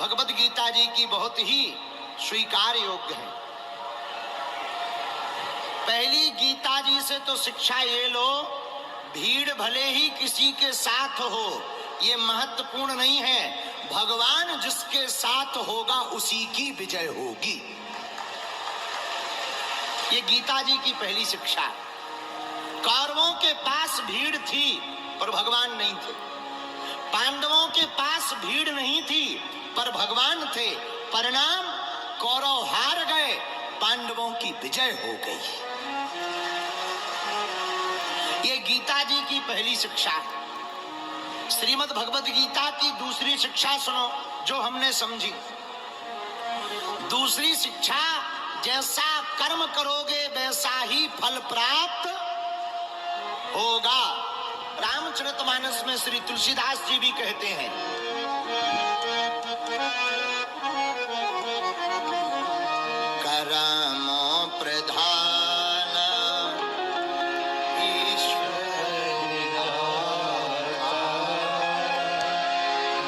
भगवत गीता जी की बहुत ही स्वीकार योग्य है। पहली गीता जी से तो शिक्षा ये लो, भीड़ भले ही किसी के साथ हो, ये महत्वपूर्ण नहीं है, भगवान जिसके साथ होगा उसी की विजय होगी। ये गीता जी की पहली शिक्षा है। कौरवों के पास भीड़ थी पर भगवान नहीं थे, पांडवों के पास भीड़ नहीं थी पर भगवान थे। परिणाम, कौरव हार गए, पांडवों की विजय हो गई। ये गीता जी की पहली शिक्षा है। श्रीमद् भगवत गीता की दूसरी शिक्षा सुनो जो हमने समझी। दूसरी शिक्षा, जैसा कर्म करोगे वैसा ही फल प्राप्त होगा। रामचरितमानस में श्री तुलसीदास जी भी कहते हैं, कर्म प्रधान ईश्वर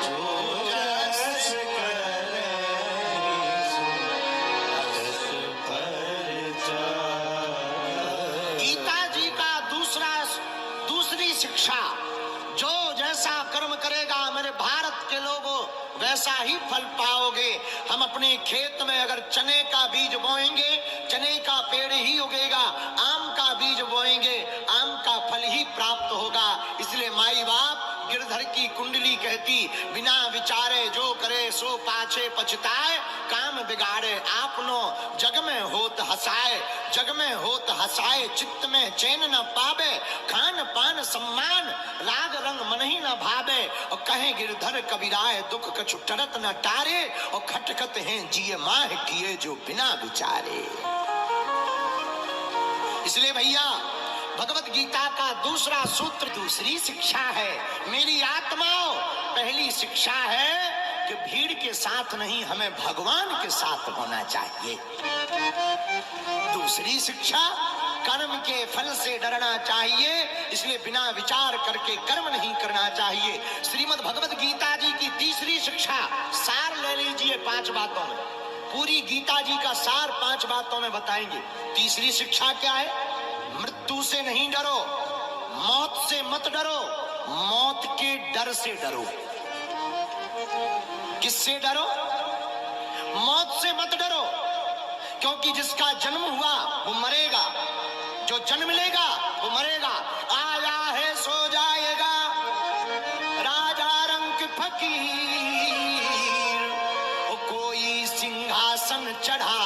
जो जस करे गीता जी का दूसरी शिक्षा, जो जैसा कर्म करेगा मेरे भारत के लोगों वैसा ही फल पाओगे। हम अपने खेत में अगर चने का बीज बोएंगे, चने का पेड़ ही उगेगा, आम का बीज बोएंगे, आम का फल ही प्राप्त होगा। इसलिए माई बाप गिरधर की कुंडली कहती, बिना विचारे जो करे सो पाछे पछताए, काम बिगाड़े आपनो जग में होत हसाए, जग में होत हसाए चित्त में चैन न पावे, खान पान सम्मान राग रंग मन ही न भावे। और कहे गिरधर कबीराए दुख कछु टरत न टारे, और खटखट हैं जिये माह किए जो बिना विचारे। इसलिए भैया भगवत गीता का दूसरा सूत्र, दूसरी शिक्षा है मेरी आत्माओं। पहली शिक्षा है कि भीड़ के साथ नहीं, हमें भगवान के साथ होना चाहिए। दूसरी शिक्षा, कर्म के फल से डरना चाहिए, इसलिए बिना विचार करके कर्म नहीं करना चाहिए। श्रीमद् भगवत गीता जी की तीसरी शिक्षा, सार ले लीजिए 5 बातों में। पूरी गीता जी का सार 5 बातों में बताएंगे। तीसरी शिक्षा क्या है? मृत्यु से नहीं डरो, मौत से मत डरो, मौत के डर से डरो। किससे डरो? मौत से मत डरो, क्योंकि जिसका जन्म हुआ वो मरेगा, जो जन्म लेगा वो मरेगा। आया है सो जाएगा, राजा रंग फकीर, कोई सिंहासन चढ़ा,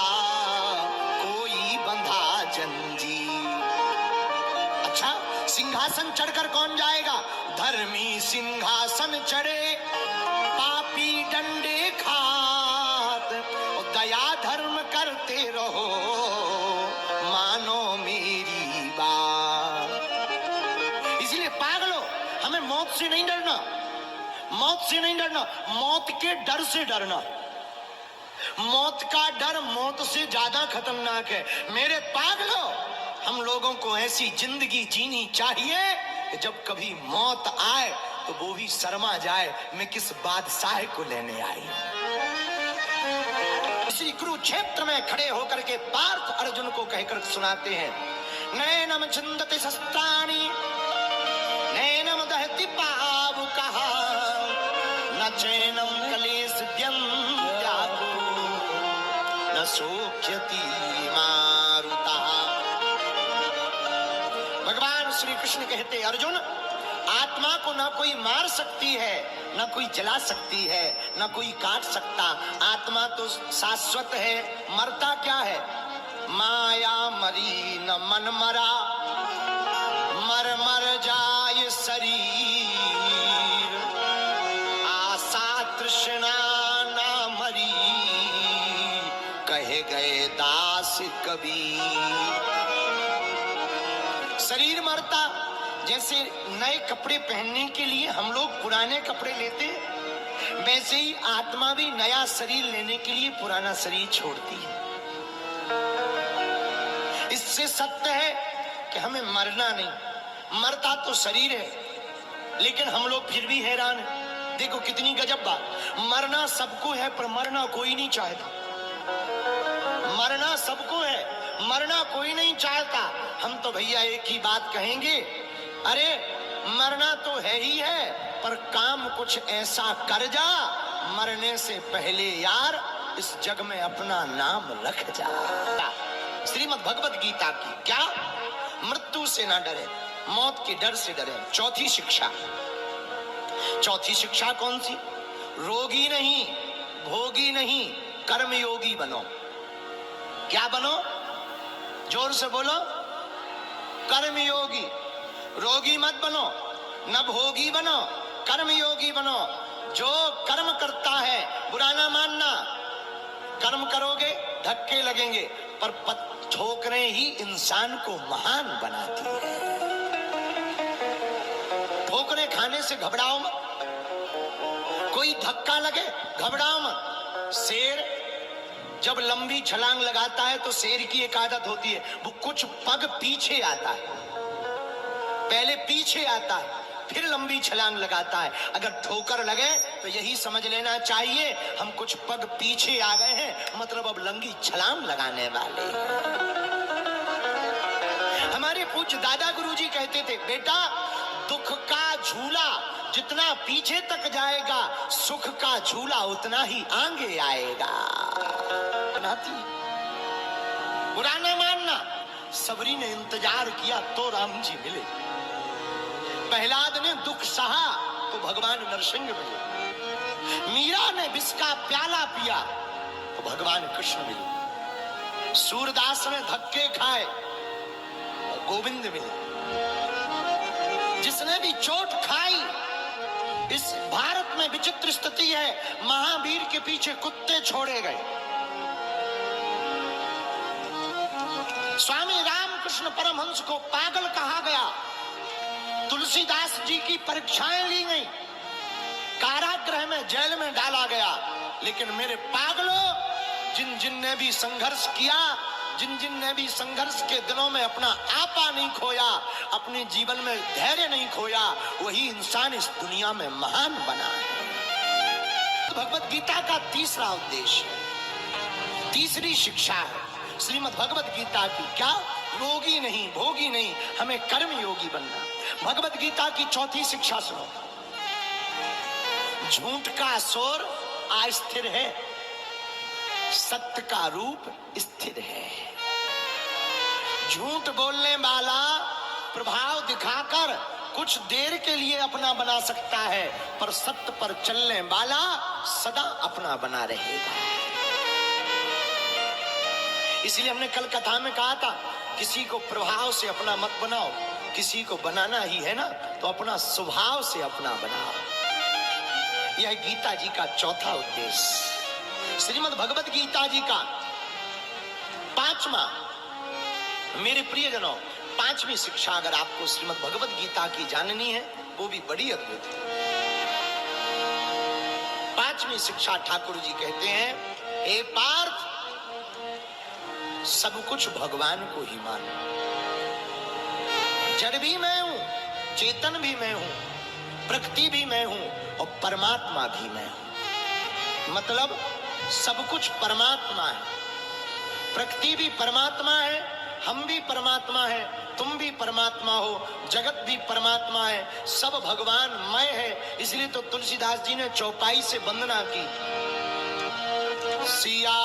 कोई बंधा जंजीर। अच्छा, सिंहासन चढ़कर कौन जाएगा? धर्मी सिंहासन चढ़े, पापी डंडे खात, और दया धर्म करते रहो, मानो मेरी बात। इसलिए पागलों, हमें मौत से नहीं डरना, मौत से नहीं डरना, मौत के डर से डरना। मौत का डर मौत से ज्यादा खतरनाक है। मेरे पागलों, हम लोगों को ऐसी जिंदगी जीनी चाहिए कि जब कभी मौत आए तो वो भी शर्मा जाए, मैं किस बादशाह को लेने आई हूं। इसी कुरुक्षेत्र में खड़े होकर के पार्थ अर्जुन को कहकर सुनाते हैं, नैनम छिन्दति शस्त्राणि नैनम दहति पावकः, न चैनम कलेशद्यं त्यागो, न शोच्यति मारुतः। भगवान श्री कृष्ण कहते, अर्जुन, आत्मा को ना कोई मार सकती है, ना कोई जला सकती है, ना कोई काट सकता। आत्मा तो शाश्वत है, मरता क्या है? माया मरी न मन मरा, मर मर जाए शरीर, आशा तृष्णा ना मरी, कहे गए दास कबीर। शरीर मरता, जैसे नए कपड़े पहनने के लिए हम लोग पुराने कपड़े लेते हैं, वैसे ही आत्मा भी नया शरीर लेने के लिए पुराना शरीर छोड़ती है। इससे सत्य है कि हमें मरना नहीं, मरता तो शरीर है, लेकिन हम लोग फिर भी हैरान हैं। देखो कितनी गजब बात। मरना सबको है पर मरना कोई नहीं चाहता। मरना सबको है, मरना कोई नहीं चाहता। हम तो भैया एक ही बात कहेंगे, अरे मरना तो है ही है, पर काम कुछ ऐसा कर जा मरने से पहले यार इस जग में अपना नाम रख जा। श्रीमद् भगवत गीता की क्या, मृत्यु से ना डरे, मौत के डर से डरे। चौथी शिक्षा, चौथी शिक्षा कौन सी? रोगी नहीं, भोगी नहीं, कर्मयोगी बनो। क्या बनो? जोर से बोलो। कर्मयोगी। रोगी मत बनो, न भोगी बनो, कर्मयोगी बनो। जो कर्म करता है बुरा ना मानना। कर्म करोगे धक्के लगेंगे, पर ठोकरें ही इंसान को महान बनाती है। ठोकरें खाने से घबराओ मत, कोई धक्का लगे घबराओ मत। शेर जब लंबी छलांग लगाता है तो शेर की एक आदत होती है, वो कुछ पग पीछे आता है, पहले पीछे आता है फिर लंबी छलांग लगाता है। अगर ठोकर लगे तो यही समझ लेना चाहिए हम कुछ पग पीछे आ गए हैं, मतलब अब लंबी छलांग लगाने वाले हैं। हमारे पूज्य दादा गुरुजी कहते थे, बेटा दुख का झूला जितना पीछे तक जाएगा, सुख का झूला उतना ही आगे आएगा। बुरा न मानना। सबरी ने इंतजार किया तो राम जी मिले। प्रहलाद ने दुख सहा तो भगवान नरसिंह मिले। मीरा ने विष का प्याला पिया तो भगवान कृष्ण मिले। सूरदास ने धक्के खाए तो गोविंद मिले। जिसने भी चोट खाई, इस भारत में विचित्र स्थिति है, महावीर के पीछे कुत्ते छोड़े गए। स्वामी रामकृष्ण परमहंस को पागल कहा गया। तुलसीदास जी की परीक्षाएं ली गई, कारागृह में जेल में डाला गया। लेकिन मेरे पागलों, जिन जिन ने भी संघर्ष किया, जिन जिन ने भी संघर्ष के दिनों में अपना आपा नहीं खोया, अपने जीवन में धैर्य नहीं खोया, वही इंसान इस दुनिया में महान बना है। भगवत गीता का तीसरा उद्देश्य, तीसरी शिक्षा है श्रीमद् भगवत गीता की क्या, रोगी नहीं, भोगी नहीं, हमें कर्मयोगी बनना। भगवत गीता की चौथी शिक्षा सुनो। झूठ का शोर अस्थिर है, सत्य का रूप स्थिर है। झूठ बोलने वाला प्रभाव दिखाकर कुछ देर के लिए अपना बना सकता है, पर सत्य पर चलने वाला सदा अपना बना रहेगा। इसलिए हमने कल कथा में कहा था, किसी को प्रभाव से अपना मत बनाओ, किसी को बनाना ही है ना तो अपना स्वभाव से अपना बनाओ। यह गीता जी का चौथा उद्देश्य। श्रीमद् भगवत गीता जी का पांचवा, मेरे प्रियजनों, पांचवी शिक्षा अगर आपको श्रीमद् भगवत गीता की जाननी है, वो भी बड़ी अद्भुत है। पांचवी शिक्षा ठाकुर जी कहते हैं, हे पार्थ, सब कुछ भगवान को ही मानो। जड़ भी मैं हूं, चेतन भी मैं हूं, प्रकृति भी मैं हूं और परमात्मा भी मैं हूं। मतलब सब कुछ परमात्मा है। प्रकृति भी परमात्मा है, हम भी परमात्मा है, तुम भी परमात्मा हो, जगत भी परमात्मा है, सब भगवानमय है। इसलिए तो तुलसीदास जी ने चौपाई से वंदना की, सिया